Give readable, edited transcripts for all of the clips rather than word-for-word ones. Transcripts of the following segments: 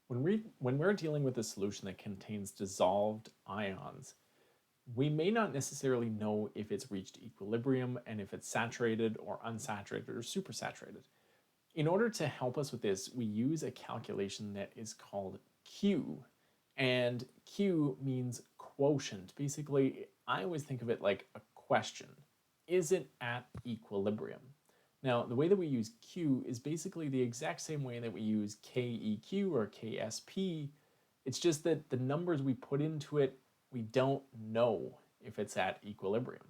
When we're dealing with a solution that contains dissolved ions, we may not necessarily know if it's reached equilibrium and if it's saturated or unsaturated or supersaturated. In order to help us with this, we use a calculation that is called Q. And Q means quotient. Basically, I always think of it like a question. Is it at equilibrium? Now, the way that we use Q is basically the exact same way that we use KEQ or KSP. It's just that the numbers we put into it, we don't know if it's at equilibrium.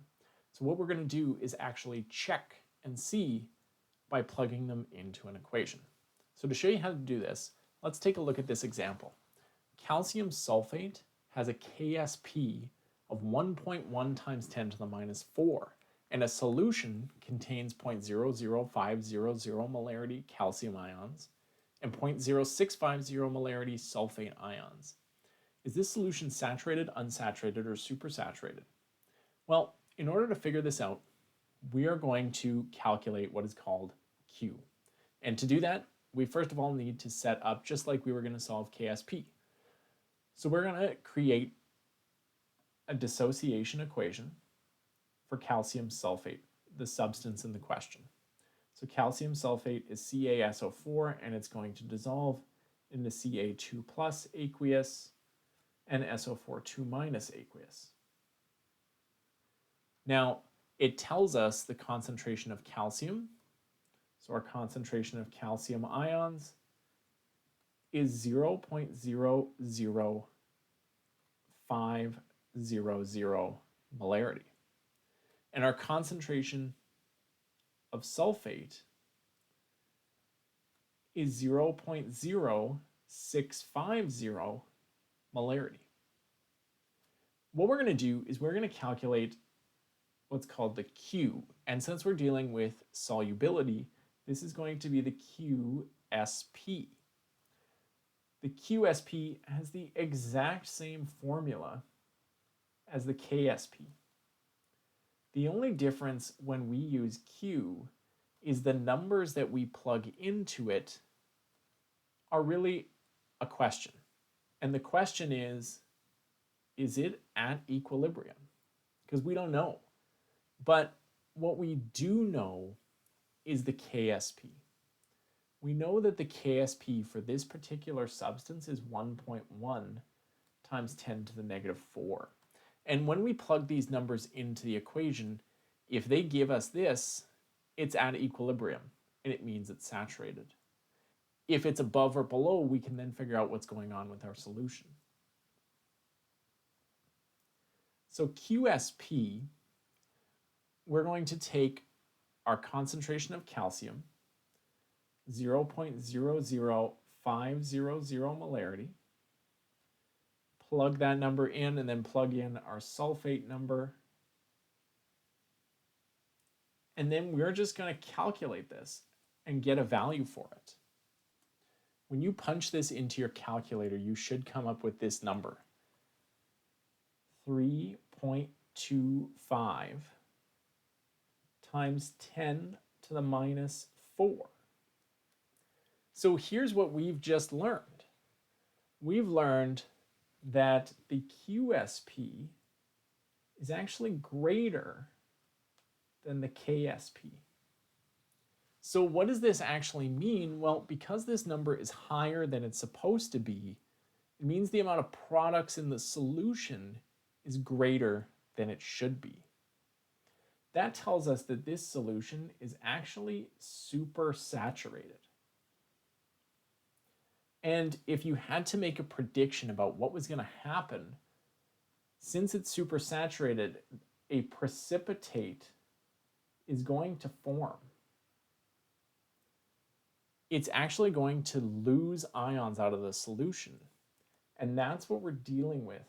So what we're going to do is actually check and see by plugging them into an equation. So to show you how to do this, let's take a look at this example. Calcium sulfate has a KSP of 1.1 times 10 to the minus 4, and a solution contains 0.00500 molarity calcium ions and 0.0650 molarity sulfate ions. Is this solution saturated, unsaturated, or supersaturated? Well, in order to figure this out, we are going to calculate what is called Q. And to do that, we first of all need to set up just like we were going to solve KSP. So we're going to create a dissociation equation for calcium sulfate, the substance in the question. So calcium sulfate is CaSO4, and it's going to dissolve into Ca2 plus aqueous and SO4 2 aqueous. Now, it tells us the concentration of calcium. So our concentration of calcium ions is 0.00500 molarity. And our concentration of sulfate is 0.0650 molarity. What we're going to do is we're going to calculate what's called the Q. And since we're dealing with solubility, this is going to be the QSP. The QSP has the exact same formula as the KSP. The only difference when we use Q is the numbers that we plug into it are really a question. And the question is it at equilibrium? Because we don't know. But what we do know is the KSP. We know that the KSP for this particular substance is 1.1 times 10 to the negative 4. And when we plug these numbers into the equation, if they give us this, it's at equilibrium, and it means it's saturated. If it's above or below, we can then figure out what's going on with our solution. So QSP, we're going to take our concentration of calcium, 0.00500 molarity, plug that number in, and then plug in our sulfate number. And then we're just going to calculate this and get a value for it. When you punch this into your calculator, you should come up with this number, 3.25 times 10 to the minus 4. So here's what we've just learned. We've learned that the QSP is actually greater than the KSP. So what does this actually mean? Well, because this number is higher than it's supposed to be, it means the amount of products in the solution is greater than it should be. That tells us that this solution is actually supersaturated. And if you had to make a prediction about what was going to happen, since it's supersaturated, a precipitate is going to form. It's actually going to lose ions out of the solution. And that's what we're dealing with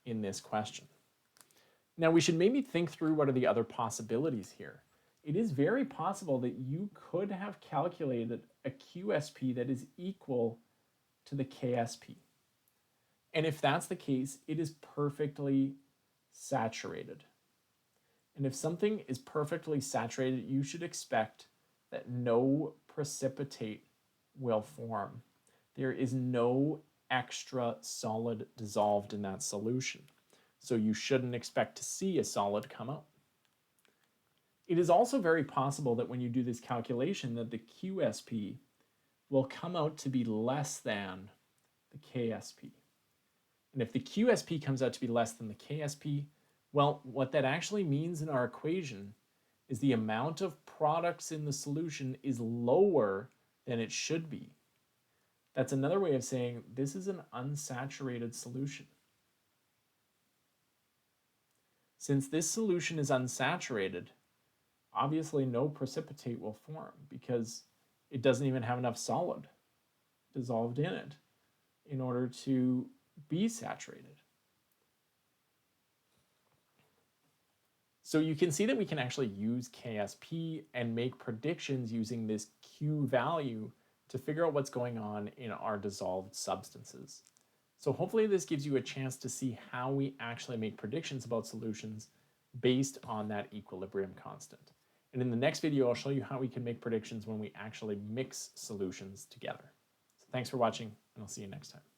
in this question. Now, we should maybe think through what are the other possibilities here. It is very possible that you could have calculated a QSP that is equal to the KSP. And if that's the case, it is perfectly saturated. And if something is perfectly saturated, you should expect that no precipitate will form. There is no extra solid dissolved in that solution. So you shouldn't expect to see a solid come out. It is also very possible that when you do this calculation that the QSP will come out to be less than the KSP. And if the QSP comes out to be less than the KSP, well, what that actually means in our equation is the amount of products in the solution is lower than it should be. That's another way of saying this is an unsaturated solution. Since this solution is unsaturated, obviously no precipitate will form because it doesn't even have enough solid dissolved in it in order to be saturated. So you can see that we can actually use KSP and make predictions using this Q value to figure out what's going on in our dissolved substances. So hopefully this gives you a chance to see how we actually make predictions about solutions based on that equilibrium constant. And in the next video, I'll show you how we can make predictions when we actually mix solutions together. So thanks for watching, and I'll see you next time.